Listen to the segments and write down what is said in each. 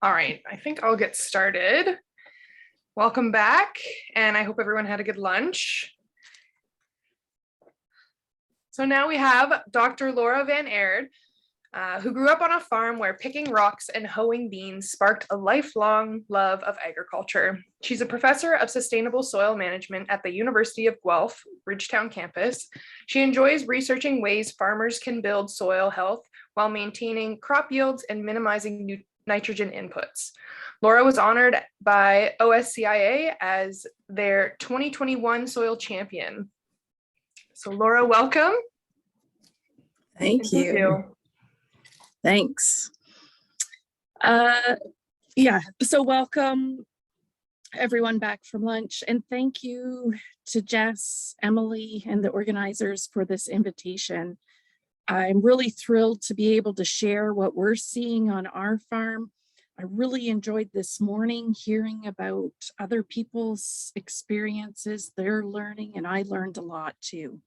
All right, I think I'll get started. Welcome back, and I hope everyone had a good lunch. So now we have Dr. Laura Van Eerd, who grew up on a farm where picking rocks and hoeing beans sparked a lifelong love of agriculture. She's a professor of sustainable soil management at the University of Guelph, Ridgetown campus. She enjoys researching ways farmers can build soil health while maintaining crop yields and minimizing nitrogen inputs. Laura was honored by OSCIA as their 2021 Soil Champion. So Laura, welcome. Thank you. Thanks. So welcome everyone back from lunch, and thank you to Jess, Emily, and the organizers for this invitation. I'm really thrilled to be able to share what we're seeing on our farm. I really enjoyed this morning hearing about other people's experiences, their learning, and I learned a lot too.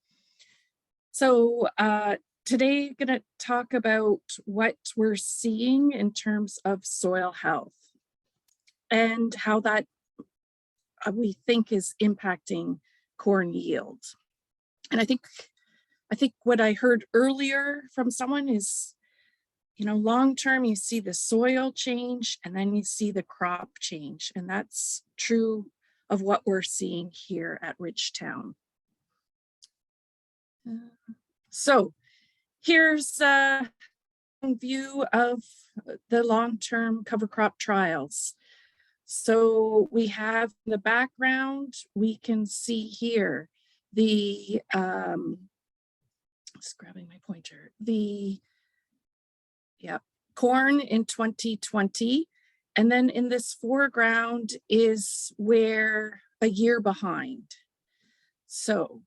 So today I'm going to talk about what we're seeing in terms of soil health and how that we think is impacting corn yield. And I think what I heard earlier from someone is, long term, you see the soil change and then you see the crop change. And that's true of what we're seeing here at Ridgetown. So here's a view of the long-term cover crop trials. So we have in the background, we can see here the, just grabbing my pointer, corn in 2020. And then in this foreground is where a year behind. So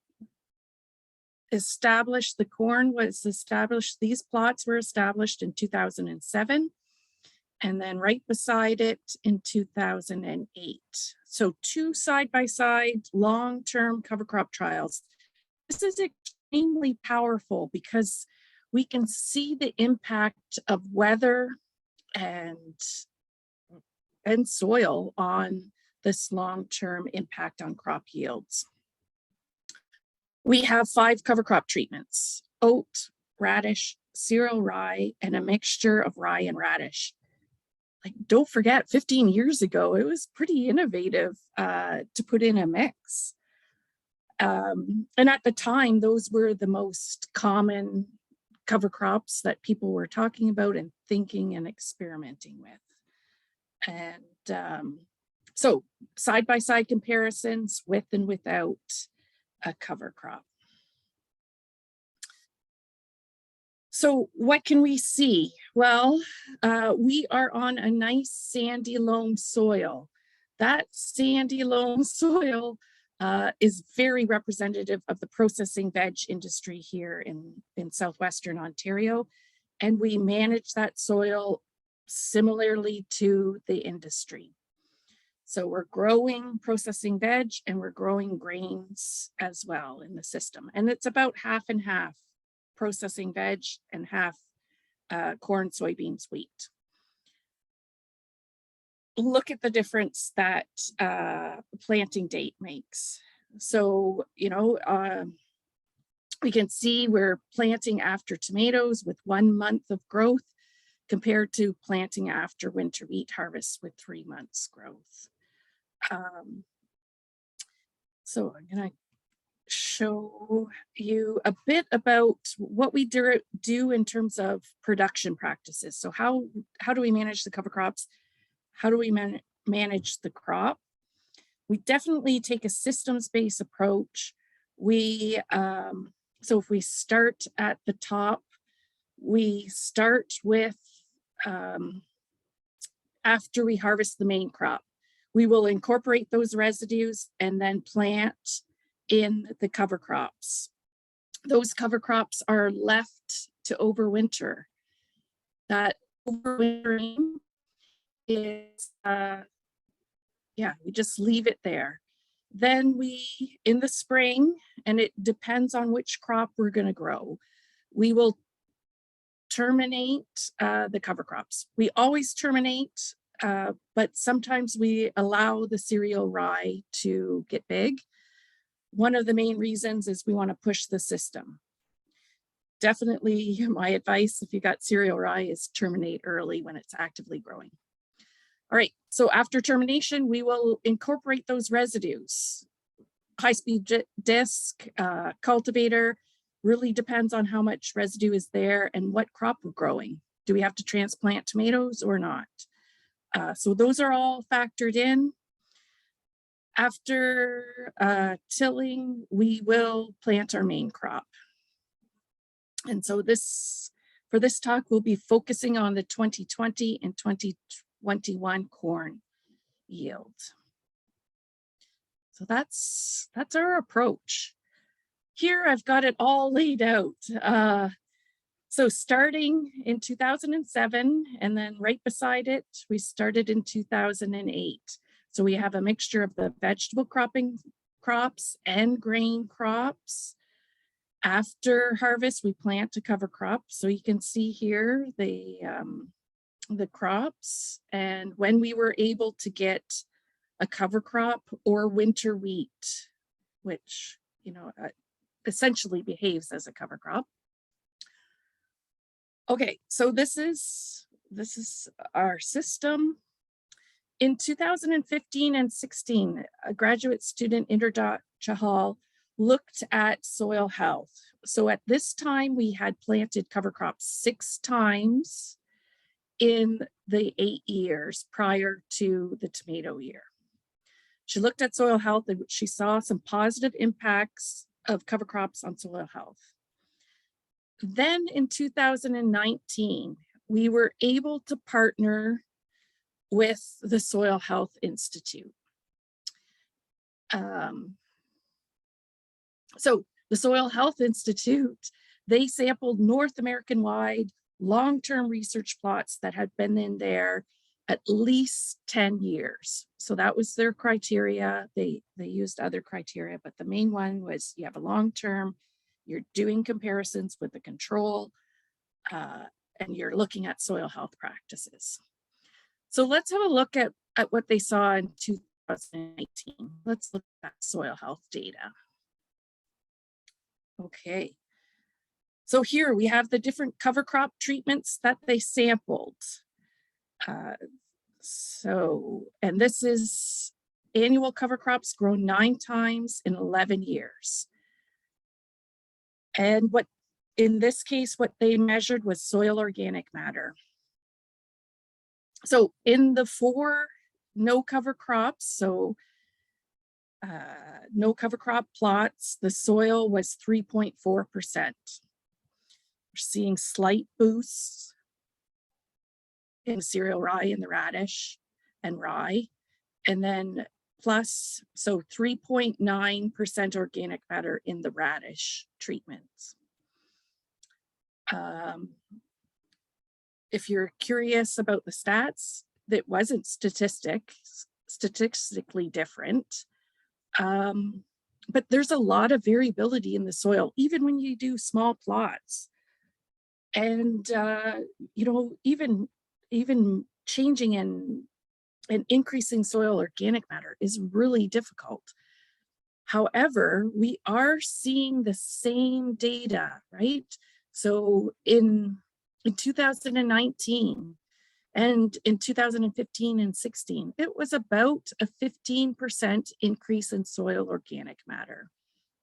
the corn was established, these plots were established in 2007, and then right beside it in 2008. So two side-by-side long-term cover crop trials. This is extremely powerful because we can see the impact of weather and soil on this long-term impact on crop yields. We have 5 cover crop treatments: oat, radish, cereal rye, and a mixture of rye and radish. Like, don't forget, 15 years ago, it was pretty innovative to put in a mix. And at the time, those were the most common cover crops that people were talking about and thinking and experimenting with. And so side-by-side comparisons with and without a cover crop. So what can we see? Well, we are on a nice sandy loam soil. That sandy loam soil is very representative of the processing veg industry here in southwestern Ontario. And we manage that soil similarly to the industry. So we're growing processing veg and we're growing grains as well in the system. And it's about half and half processing veg and half corn, soybeans, wheat. Look at the difference that planting date makes. So, we can see we're planting after tomatoes with 1 month of growth compared to planting after winter wheat harvest with 3 months growth. So I'm going to show you a bit about what we do in terms of production practices. So how do we manage the cover crops? How do we manage the crop? We definitely take a systems-based approach. So if we start at the top, we start with after we harvest the main crop. We will incorporate those residues and then plant in the cover crops. Those cover crops are left to overwinter. That overwintering is, we just leave it there. Then in the spring, and it depends on which crop we're going to grow, we will terminate the cover crops. We always terminate but sometimes we allow the cereal rye to get big. One of the main reasons is we want to push the system. Definitely my advice if you got cereal rye is terminate early when it's actively growing. All right, so after termination, we will incorporate those residues. High-speed disc, cultivator, really depends on how much residue is there and what crop we're growing. Do we have to transplant tomatoes or not? So those are all factored in. After tilling, we will plant our main crop. And so for this talk, we'll be focusing on the 2020 and 2021 corn yield. So that's our approach. Here I've got it all laid out. So starting in 2007, and then right beside it, we started in 2008. So we have a mixture of the vegetable crops and grain crops. After harvest, we plant a cover crop. So you can see here the crops and when we were able to get a cover crop or winter wheat, which, essentially behaves as a cover crop. Okay, so this is our system. In 2015 and 16, a graduate student, Eerd Chahal, looked at soil health. So at this time, we had planted cover crops 6 times in the 8 years prior to the tomato year. She looked at soil health and she saw some positive impacts of cover crops on soil health. Then in 2019, we were able to partner with the Soil Health Institute. So the Soil Health Institute, they sampled North American-wide long-term research plots that had been in there at least 10 years. So that was their criteria. They used other criteria, but the main one was you have a long-term, you're doing comparisons with the control, and you're looking at soil health practices. So let's have a look at what they saw in 2019. Let's look at soil health data. Okay. So here we have the different cover crop treatments that they sampled. And this is annual cover crops grown 9 times in 11 years. And in this case, what they measured was soil organic matter. So in the 4 no cover crops, so no cover crop plots, the soil was 3.4%. We're seeing slight boosts in cereal rye and the radish and rye, and then plus, so 3.9% organic matter in the radish treatments. If you're curious about the stats, that wasn't statistically different, but there's a lot of variability in the soil, even when you do small plots. And, even changing and increasing soil organic matter is really difficult. However, we are seeing the same data, right? So in 2019 and in 2015 and 16, it was about a 15% increase in soil organic matter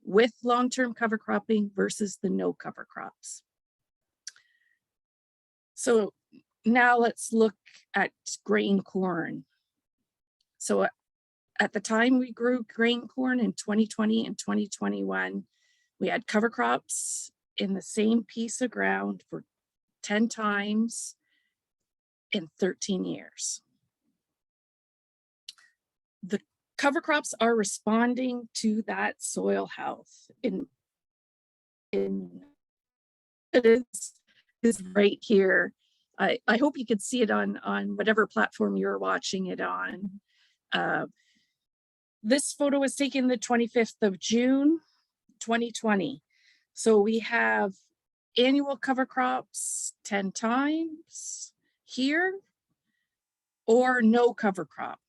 with long-term cover cropping versus the no cover crops. So now let's look at grain corn. So at the time we grew grain corn in 2020 and 2021, we had cover crops in the same piece of ground for 10 times in 13 years. The cover crops are responding to that soil health. It is right here. I hope you could see it on whatever platform you're watching it on. This photo was taken the 25th of June, 2020. So we have annual cover crops 10 times here, or no cover crop.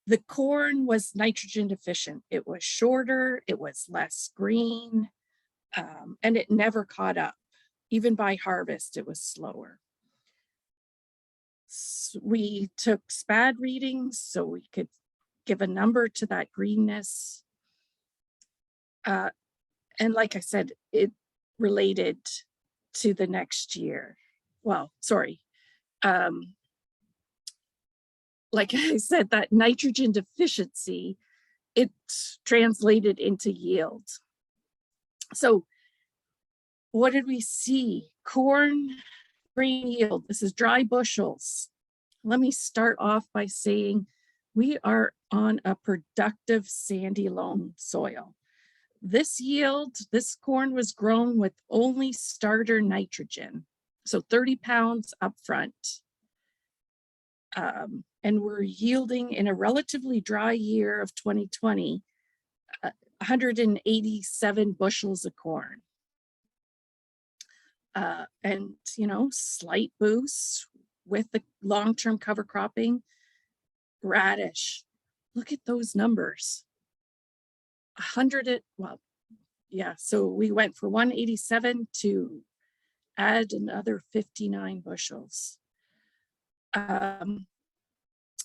The corn was nitrogen deficient. It was shorter, it was less green, and it never caught up. Even by harvest, it was slower. We took SPAD readings so we could give a number to that greenness. And like I said, it related to the next year. Well, sorry. Like I said, that nitrogen deficiency, it translated into yield. So what did we see? Corn grain yield. This is dry bushels. Let me start off by saying we are on a productive sandy loam soil. This yield, this corn was grown with only starter nitrogen, so 30 pounds up front. And we're yielding in a relatively dry year of 2020, 187 bushels of corn. And, you know, slight boost with the long-term cover cropping. Radish, look at those numbers. 100, well, yeah, so we went for 187 to add another 59 bushels.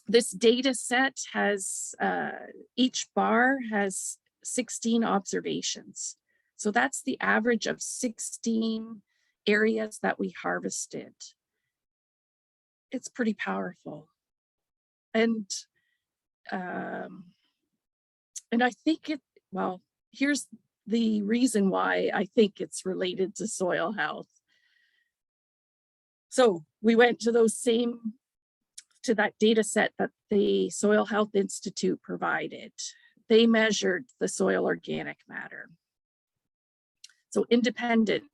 This data set has, each bar has 16 observations. So that's the average of 16 areas that we harvested. It's pretty powerful. And I think it, well, here's the reason why I think it's related to soil health. So we went to to that data set that the Soil Health Institute provided. They measured the soil organic matter. So independent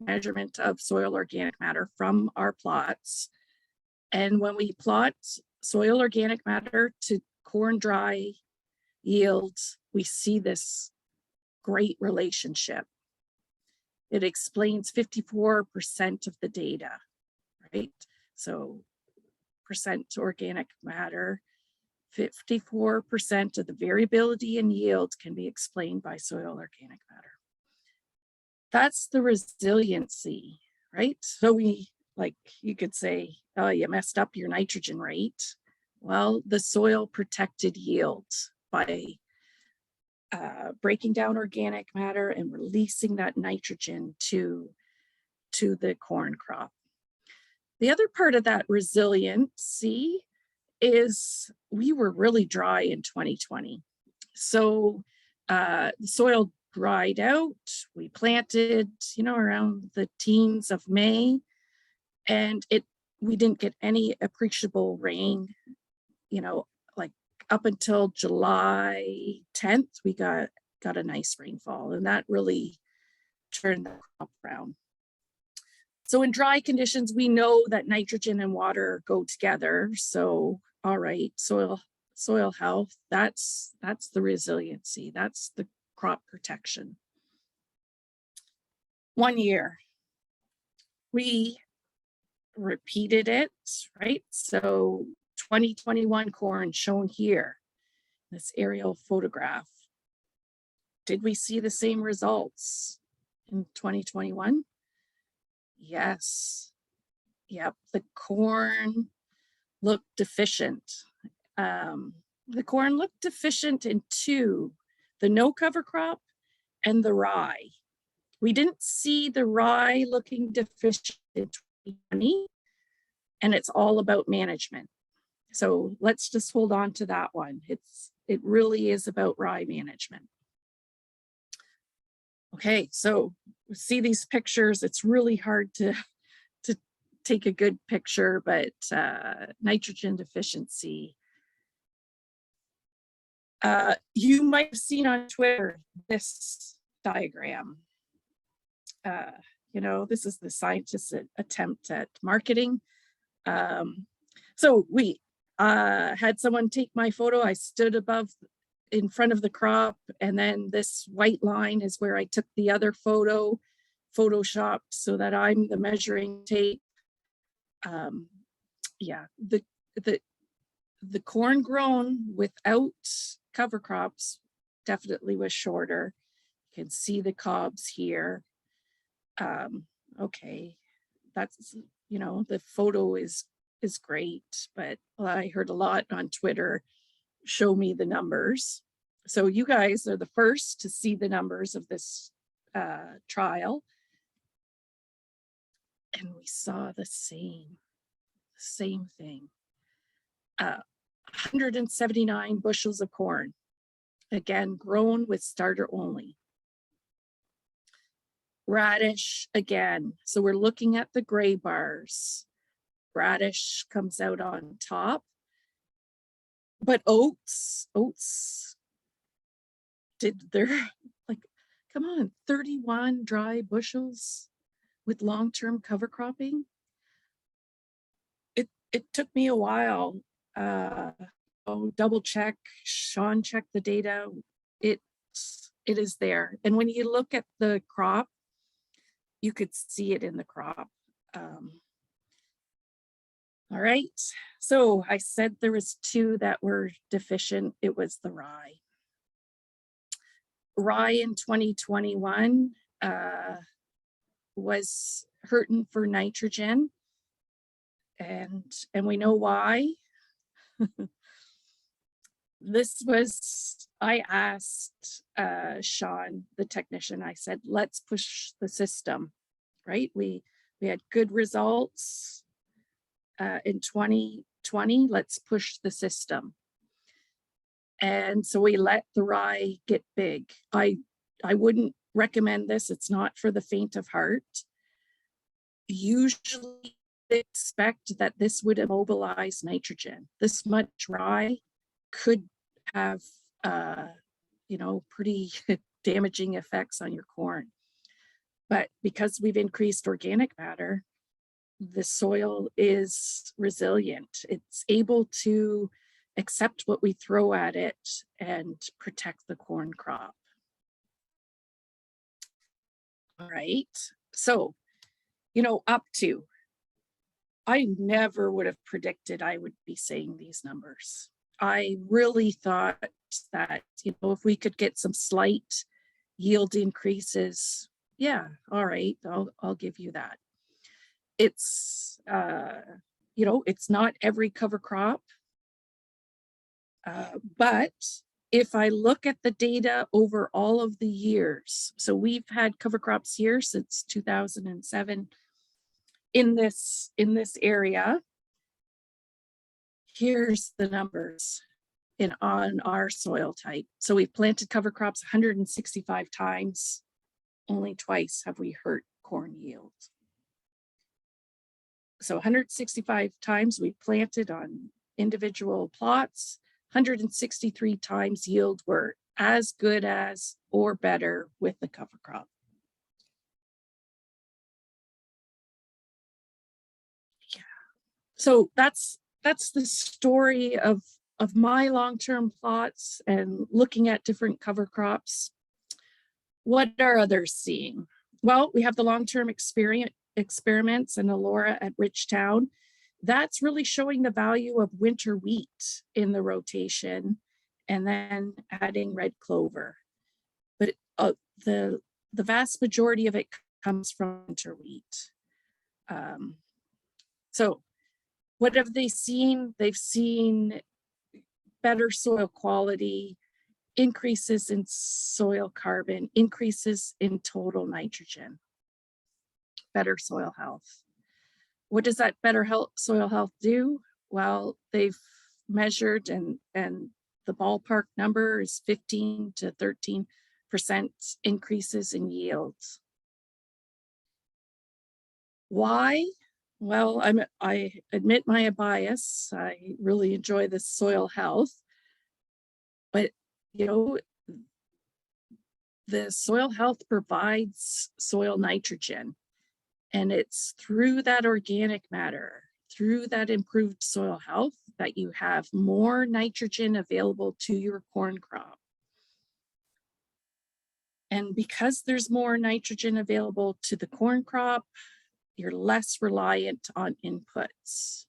measurement of soil organic matter from our plots. And when we plot soil organic matter to corn dry yields, we see this great relationship. It explains 54% of the data, right? So percent organic matter, 54% of the variability in yield can be explained by soil organic matter. That's the resiliency, right? So we, like you could say, oh, you messed up your nitrogen rate. Well, the soil protected yield by breaking down organic matter and releasing that nitrogen to the corn crop. The other part of that resiliency is we were really dry in 2020. So the soil dried out. We planted, you know, around the teens of May, and we didn't get any appreciable rain, you know, like up until July 10th, we got a nice rainfall, and that really turned the crop around. So in dry conditions, we know that nitrogen and water go together. So, all right, soil health, that's the resiliency, that's the crop protection. 1 year, we repeated it, right? So 2021 corn shown here, this aerial photograph. Did we see the same results in 2021? Yes. Yep, the corn looked deficient. The corn looked deficient in two, the no cover crop and the rye. We didn't see the rye looking deficient in 2020, and it's all about management. So let's just hold on to that one. It really is about rye management. Okay, so see these pictures. It's really hard to take a good picture, but nitrogen deficiency. You might have seen on Twitter this diagram. You know, this is the scientist's attempt at marketing. So we had someone take my photo. I stood in front of the crop, and then this white line is where I took the other photo, photoshopped so that I'm the measuring tape. Yeah, the corn grown without cover crops definitely was shorter. You can see the cobs here. Okay, that's, you know, the photo is great, but I heard a lot on Twitter, show me the numbers. So you guys are the first to see the numbers of this trial. And we saw the same thing. 179 bushels of corn, again, grown with starter only. Radish again. So we're looking at the gray bars. Radish comes out on top. But oats did their, like, come on, 31 dry bushels with long-term cover cropping. It took me a while. Double check, Sean checked the data. It is there. And when you look at the crop, you could see it in the crop. All right, so I said there was two that were deficient. It was the rye. Rye in 2021 was hurting for nitrogen, and we know why. This was, I asked Sean, the technician, I said, let's push the system, right? We had good results in 2020, let's push the system. And so we let the rye get big. I wouldn't recommend this. It's not for the faint of heart. Usually expect that this would immobilize nitrogen. This much rye could have, you know, pretty damaging effects on your corn. But because we've increased organic matter, the soil is resilient. It's able to accept what we throw at it and protect the corn crop. All right, so, you know, I never would have predicted I would be saying these numbers. I really thought that, you know, if we could get some slight yield increases, yeah, all right, I'll give you that. It's, you know, it's not every cover crop, but if I look at the data over all of the years, so we've had cover crops here since 2007 in this area. Here's the numbers on our soil type. So we've planted cover crops 165 times. Only twice have we hurt corn yield. So 165 times we planted on individual plots, 163 times yield were as good as or better with the cover crop. Yeah. So that's the story of my long-term plots and looking at different cover crops. What are others seeing? Well, we have the long-term experiments and Alora at Ridgetown. That's really showing the value of winter wheat in the rotation and then adding red clover. But the vast majority of it comes from winter wheat. So what have they seen? They've seen better soil quality, increases in soil carbon, increases in total nitrogen, better soil health. What does that better soil health do? Well, they've measured and the ballpark number is 15 to 13% increases in yields. Why? Well, I admit my bias. I really enjoy the soil health, but you know, the soil health provides soil nitrogen, and it's through that organic matter, through that improved soil health, that you have more nitrogen available to your corn crop. And because there's more nitrogen available to the corn crop, you're less reliant on inputs.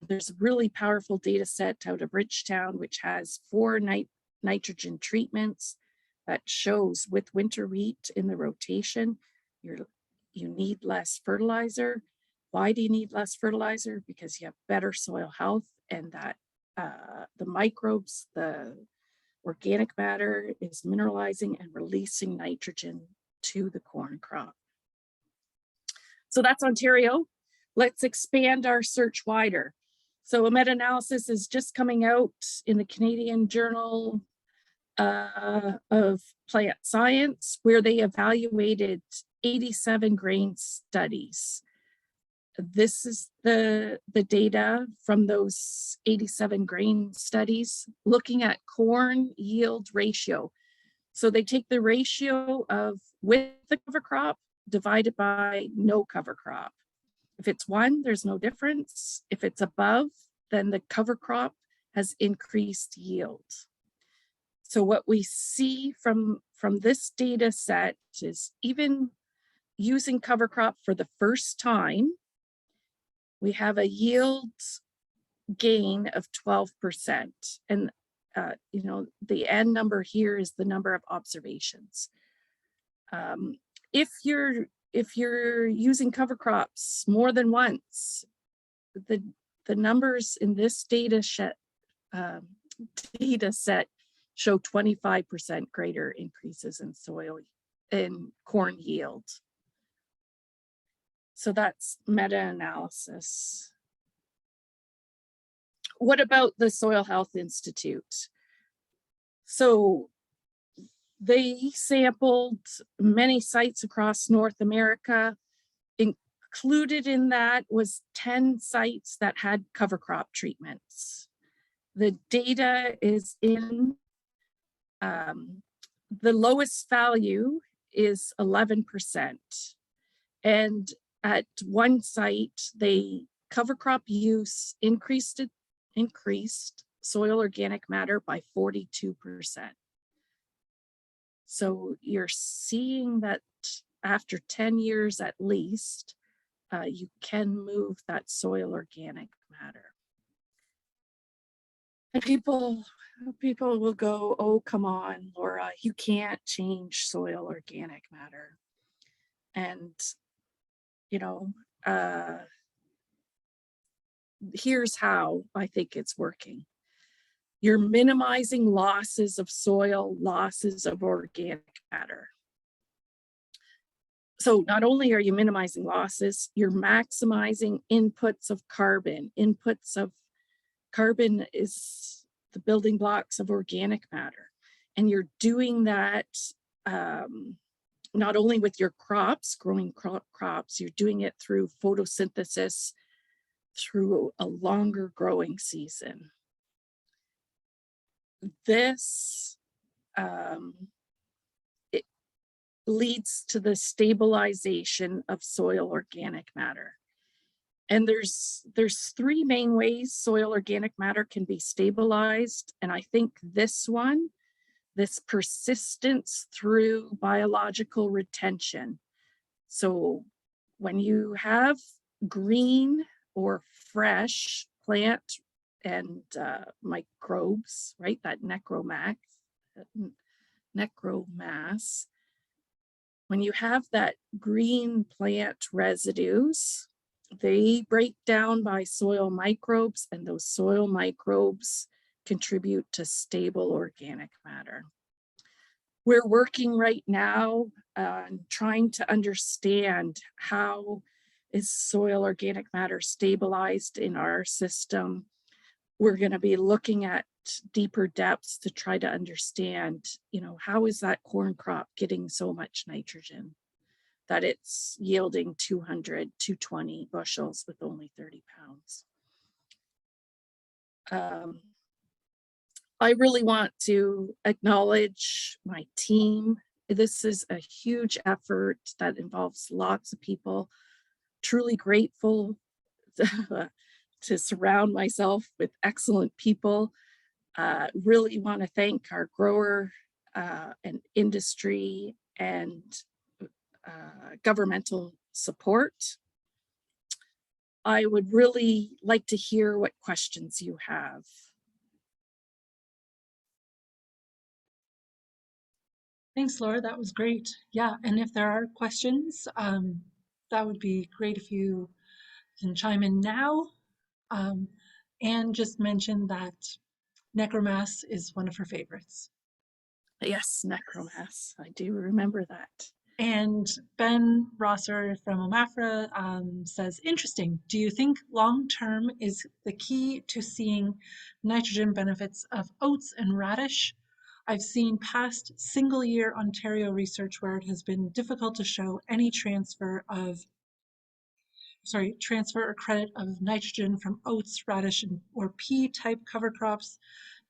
There's a really powerful data set out of Ridgetown, which has 4 nitrogen treatments that shows with winter wheat in the rotation, you need less fertilizer. Why do you need less fertilizer? Because you have better soil health, and that the microbes, the organic matter is mineralizing and releasing nitrogen to the corn crop. So that's Ontario. Let's expand our search wider. So a meta-analysis is just coming out in the Canadian Journal of Plant Science, where they evaluated 87 grain studies. This is the data from those 87 grain studies looking at corn yield ratio. So they take the ratio of with the cover crop divided by no cover crop. If it's 1, there's no difference. If it's above, then the cover crop has increased yield. So what we see from this data set is even using cover crop for the first time, we have a yield gain of 12%. And the N number here is the number of observations. If you're using cover crops more than once, the numbers in this data set show 25% greater increases in corn yield. So that's meta-analysis. What about the Soil Health Institute? So they sampled many sites across North America. Included in that was 10 sites that had cover crop treatments. The data is in, the lowest value is 11%. And at one site, they cover crop use increased soil organic matter by 42%. So you're seeing that after 10 years at least, you can move that soil organic matter. And people will go, oh, come on, Laura, you can't change soil organic matter. And, here's how I think it's working. You're minimizing losses of soil, losses of organic matter. So not only are you minimizing losses, you're maximizing inputs of carbon. Inputs of carbon is the building blocks of organic matter. And you're doing that not only with your crops, growing crops, you're doing it through photosynthesis, through a longer growing season. This it leads to the stabilization of soil organic matter. And there's 3 main ways soil organic matter can be stabilized. And I think this persistence through biological retention. So when you have green or fresh plant and microbes, right, that necromass, when you have that green plant residues, they break down by soil microbes, and those soil microbes contribute to stable organic matter. We're working right now on trying to understand how is soil organic matter stabilized in our system. We're going to be looking at deeper depths to try to understand, how is that corn crop getting so much nitrogen that it's yielding 200, 220 bushels with only 30 pounds. I really want to acknowledge my team. This is a huge effort that involves lots of people. Truly grateful to surround myself with excellent people. Really want to thank our grower and industry and governmental support. I would really like to hear what questions you have. Thanks, Laura. That was great. Yeah, and if there are questions, that would be great if you can chime in now. And just mention that necromass is one of her favorites. Yes, necromass. I do remember that. And Ben Rosser from Omafra says, interesting. Do you think long-term is the key to seeing nitrogen benefits of oats and radish? I've seen past single-year Ontario research where it has been difficult to show any transfer or credit of nitrogen from oats, radish, or pea-type cover crops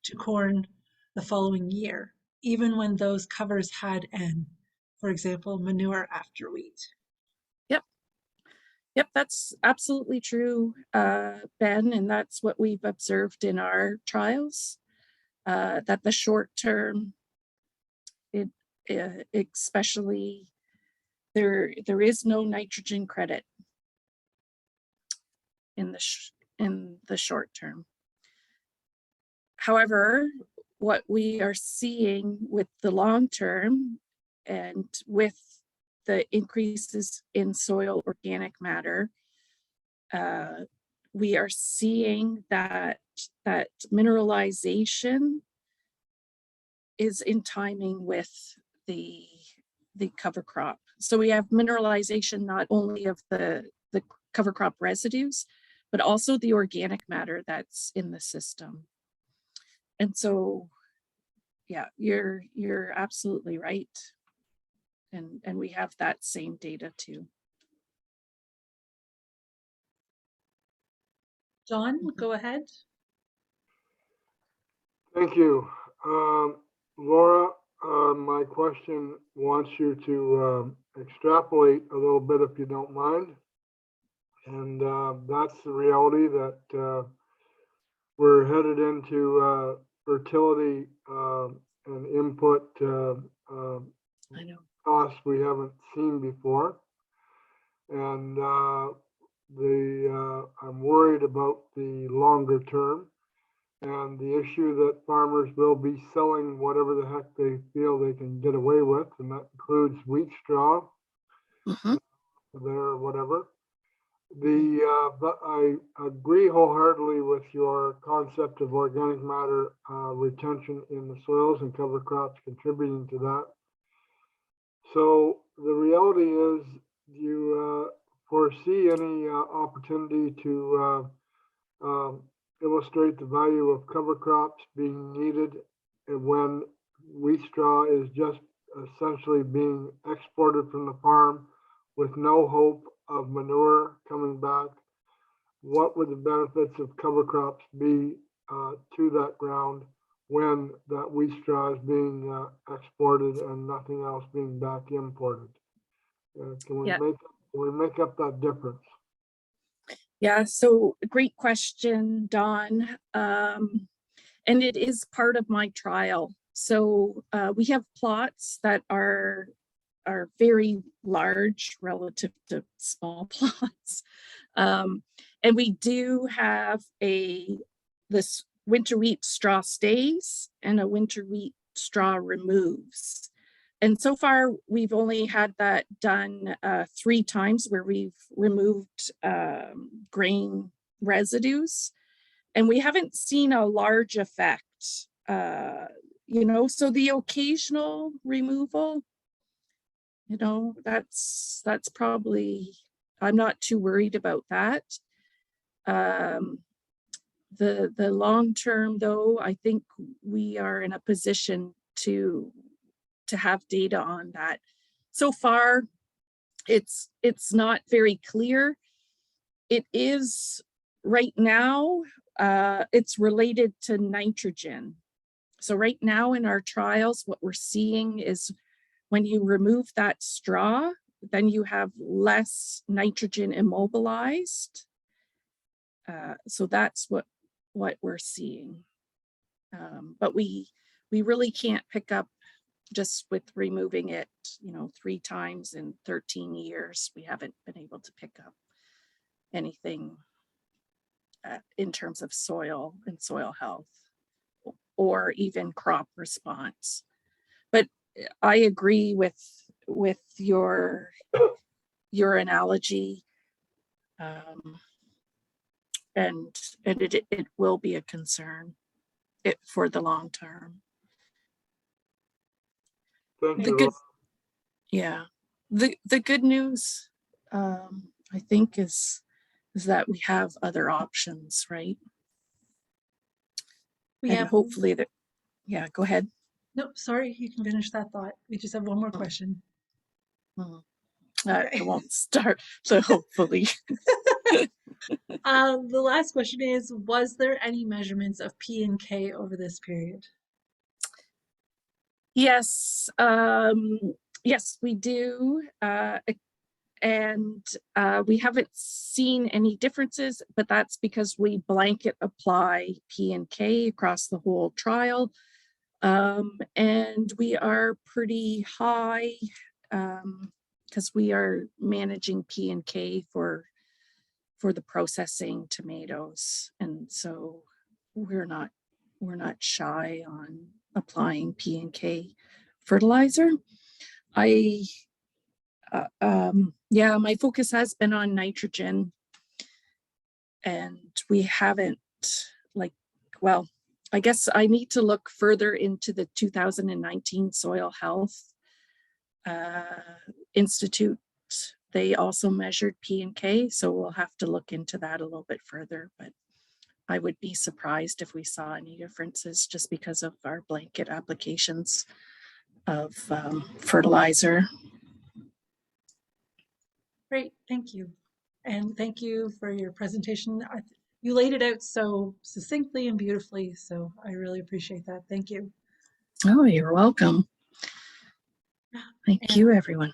to corn the following year, even when those covers had N. For example, manure after wheat. Yep, that's absolutely true, Ben, and that's what we've observed in our trials, that the short term, especially, there is no nitrogen credit in the short term. However, what we are seeing with the long term and with the increases in soil organic matter, we are seeing that mineralization is in timing with the cover crop. So we have mineralization not only of the cover crop residues, but also the organic matter that's in the system. And so, yeah, you're absolutely right. And we have that same data too. John, go ahead. Thank you. Laura, my question wants you to extrapolate a little bit if you don't mind. And that's the reality that we're headed into fertility and input I know. costs we haven't seen before. And I'm worried about the longer term and the issue that farmers will be selling whatever the heck they feel they can get away with, and that includes wheat straw, there, whatever. But I agree wholeheartedly with your concept of organic matter retention in the soils and cover crops contributing to that. So the reality is, do you foresee any opportunity to illustrate the value of cover crops being needed when wheat straw is just essentially being exported from the farm with no hope of manure coming back? What would the benefits of cover crops be to that ground when that wheat straw is being exported and nothing else being back imported? Can we make up that difference? Yeah, so great question, Don. And it is part of my trial. So we have plots that are very large relative to small plots. And we do have this winter wheat straw stays and a winter wheat straw removes. And so far, we've only had that done 3 times where we've removed grain residues, and we haven't seen a large effect. So the occasional removal, that's probably, I'm not too worried about that. The long term, though, I think we are in a position to have data on that. So far, it's not very clear. It is right now, it's related to nitrogen. So right now in our trials, what we're seeing is when you remove that straw, then you have less nitrogen immobilized. So that's what we're seeing. But we really can't pick up just with removing it, 3 times in 13 years. We haven't been able to pick up anything in terms of soil and soil health or even crop response. But I agree with your analogy, and it will be a concern for the long term. Thank The you. good, yeah, the good news, I think, is that we have other options, right? We And have, hopefully that, yeah, go ahead. no, sorry, you can finish that thought. We just have one more question. I won't start, so hopefully. The last question is, was there any measurements of P and K over this period? Yes, yes, we do. And we haven't seen any differences, but that's because we blanket apply P and K across the whole trial. And we are pretty high because we are managing P and K for the processing tomatoes. And so we're not shy on applying P and K fertilizer. Yeah, my focus has been on nitrogen, and we haven't, well, I guess I need to look further into the 2019 Soil Health Institute. They also measured P and K, so we'll have to look into that a little bit further, but I would be surprised if we saw any differences just because of our blanket applications of fertilizer. Great, thank you. And thank you for your presentation. You laid it out so succinctly and beautifully, so I really appreciate that. Thank you. Oh, you're welcome. Thank you, everyone.